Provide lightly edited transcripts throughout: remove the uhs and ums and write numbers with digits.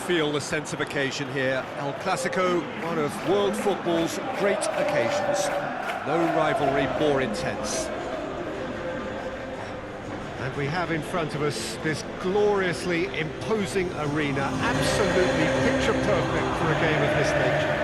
feel the sense of occasion here. El Clásico, one of world football's great occasions. No rivalry more intense. And we have in front of us this gloriously imposing arena, absolutely picture perfect for a game of this nature.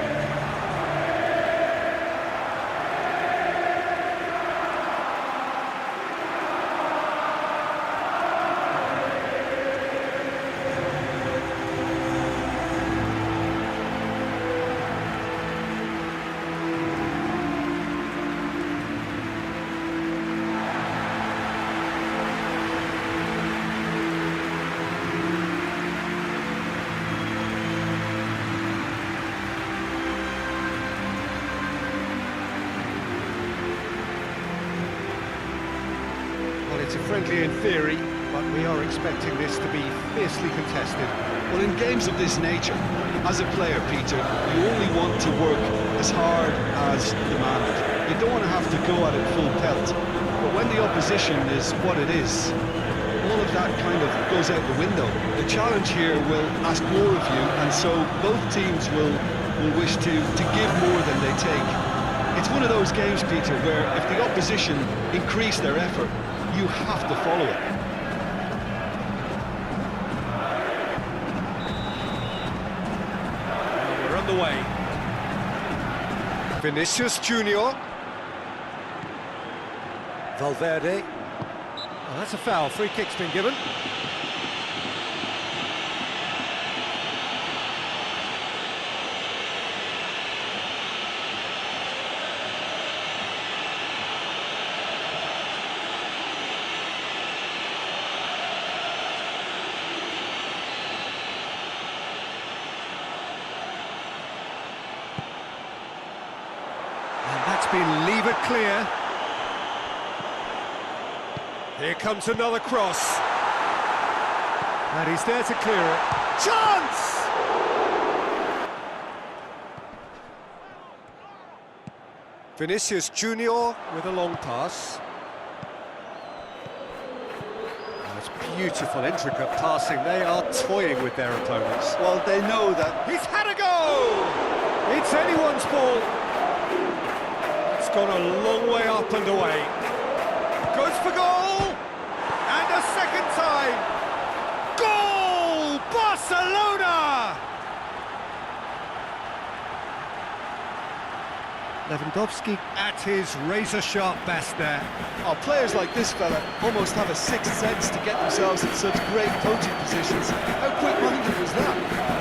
It's a friendly in theory, but we are expecting this to be fiercely contested. Well, in games of this nature, as a player, Peter, you only want to work as hard as demanded. You don't want to have to go at it full pelt. But when the opposition is what it is, all of that kind of goes out the window. The challenge here will ask more of you, and so both teams will wish to give more than they take. It's one of those games, Peter, where if the opposition increase their effort, you have to follow it. Well, we're underway. Vinicius Junior. Valverde. Oh, that's a foul. Free kick's been given. That's been levered clear. Here comes another cross. And he's there to clear it. Chance! Vinicius Junior with a long pass. Oh, it's beautiful, intricate passing. They are toying with their opponents. Well, they know that. He's had a go! It's anyone's ball. It's gone a long way up and away. Goes for goal! And a second time! Goal! Barcelona! Lewandowski at his razor-sharp best there. Oh, players like this fella almost have a sixth sense to get themselves in such great coaching positions. How quick-minded was that?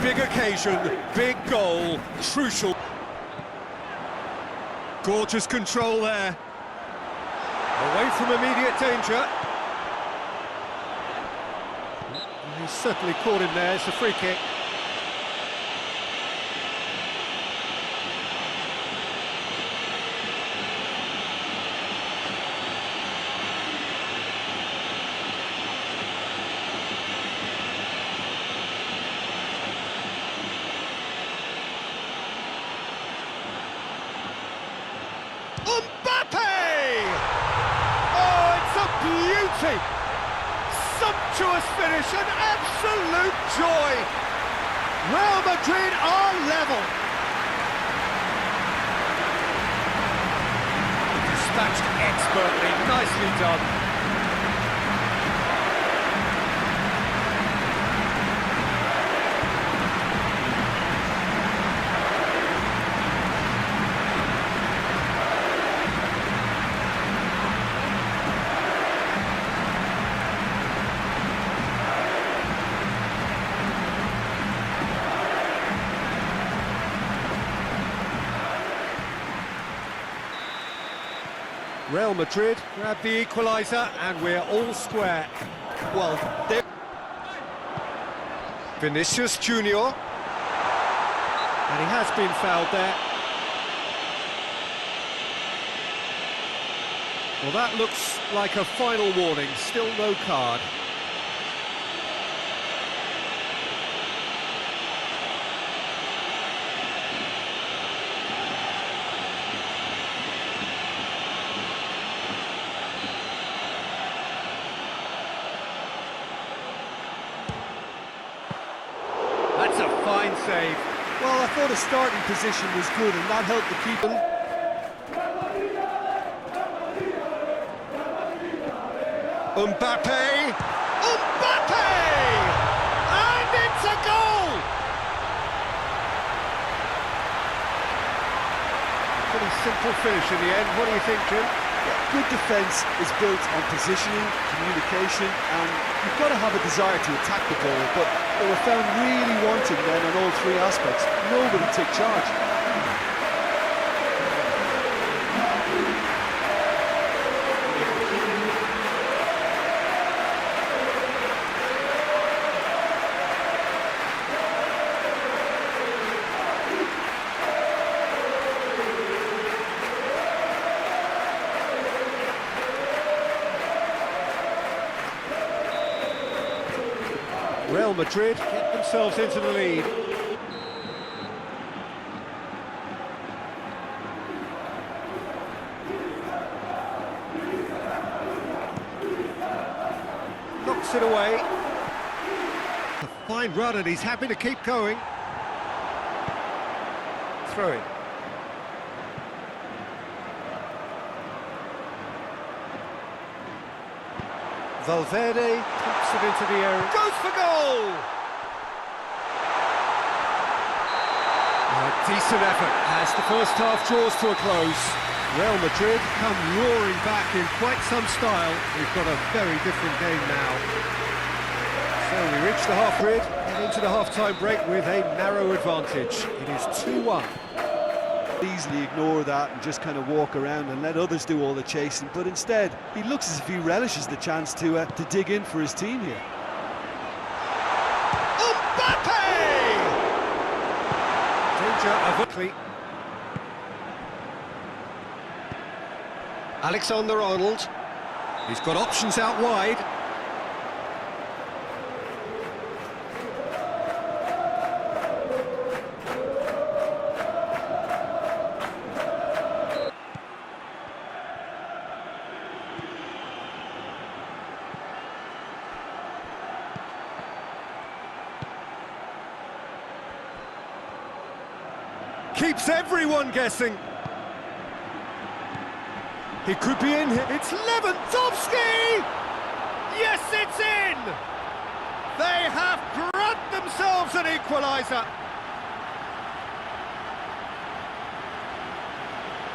Big occasion, big goal, crucial. Gorgeous control there. Away from immediate danger. He's certainly caught him there, it's a free kick. Beauty! Sumptuous finish, an absolute joy! Real Madrid are level! Dispatched expertly, nicely done. Real Madrid grab the equaliser and we're all square. Well, there. Vinicius Junior. And he has been fouled there. Well, that looks like a final warning, still no card. That's a fine save. Well, I thought his starting position was good, and that helped to keep him. Mbappe! Mbappe! And it's a goal! Pretty simple finish in the end. What do you think, Jim? Good defence is built on positioning, communication, and you've got to have a desire to attack the ball, but they were found really wanting then on all three aspects. Nobody took charge. Real Madrid get themselves into the lead. Knocks it away. A fine run and he's happy to keep going. Throw it. Valverde pumps it into the area. Goes for goal! A decent effort as the first half draws to a close. Real Madrid come roaring back in quite some style. We've got a very different game now. So we reach the half grid and into the half-time break with a narrow advantage. It is 2-1. Easily ignore that and just kind of walk around and let others do all the chasing, but instead he looks as if he relishes the chance to dig in for his team here. Mbappe! Danger of Oakley. Alexander-Arnold. He's got options out wide. Keeps everyone guessing. He could be in here. It's Lewandowski! Yes, it's in! They have grabbed themselves an equaliser.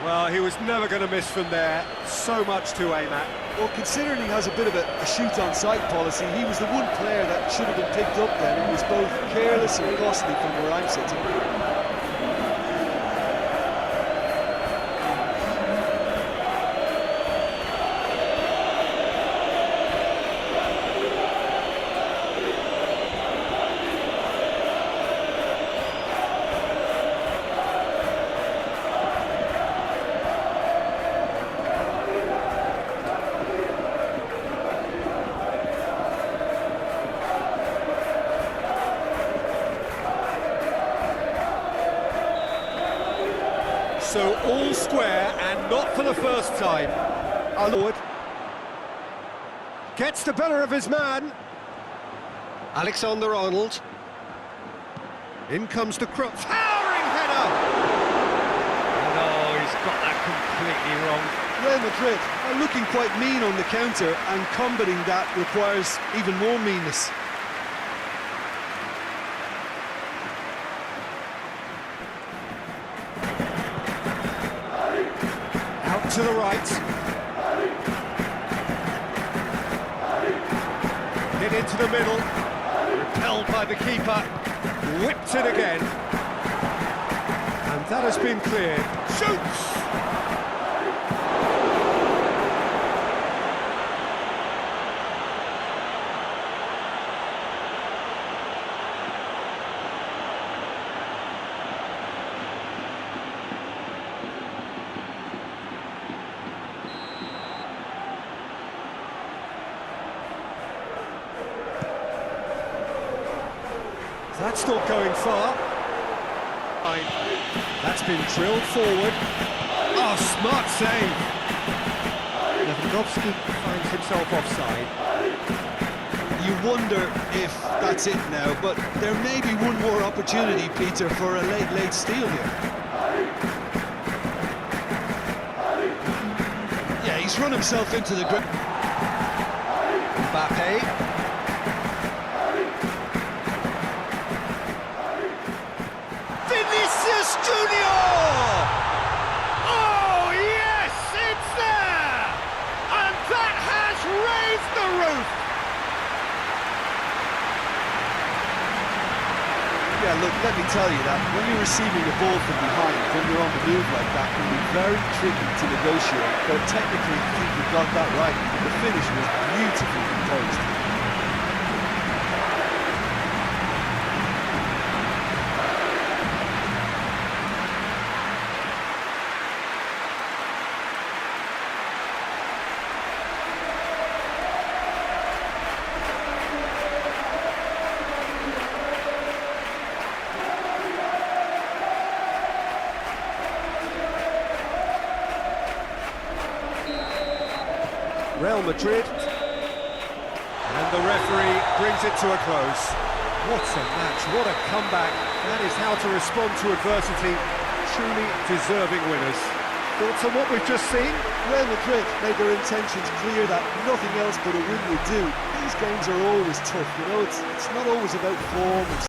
Well, he was never going to miss from there. So much to aim at. Well, considering he has a bit of a shoot-on-sight policy, he was the one player that should have been picked up then. It was both careless and costly from where I'm sitting. So all square and not for the first time. Alwood gets the better of his man. Alexander-Arnold. In comes the cross. Towering header! No, he's got that completely wrong. Real Madrid are looking quite mean on the counter, and combating that requires even more meanness. To the right. Hit into the middle. Repelled by the keeper. Whipped it again. And that has been cleared. Shoots! That's not going far. That's been drilled forward. Oh, smart save. Lewandowski finds himself offside. You wonder if that's it now, but there may be one more opportunity, Peter, for a late steal here. Yeah, he's run himself into the ground. Mbappe. Vinicius Junior! Oh, yes, it's there! And that has raised the roof! Yeah, look, let me tell you that when you're receiving the ball from behind, when you're on the move like that, it can be very tricky to negotiate. But technically, I think you got that right. The finish was beautifully composed. Real Madrid, and the referee brings it to a close. What a match, what a comeback. That is how to respond to adversity. Truly deserving winners. Thoughts on what we've just seen? Real Madrid made their intentions clear that nothing else but a win would do. These games are always tough, you know, it's not always about form.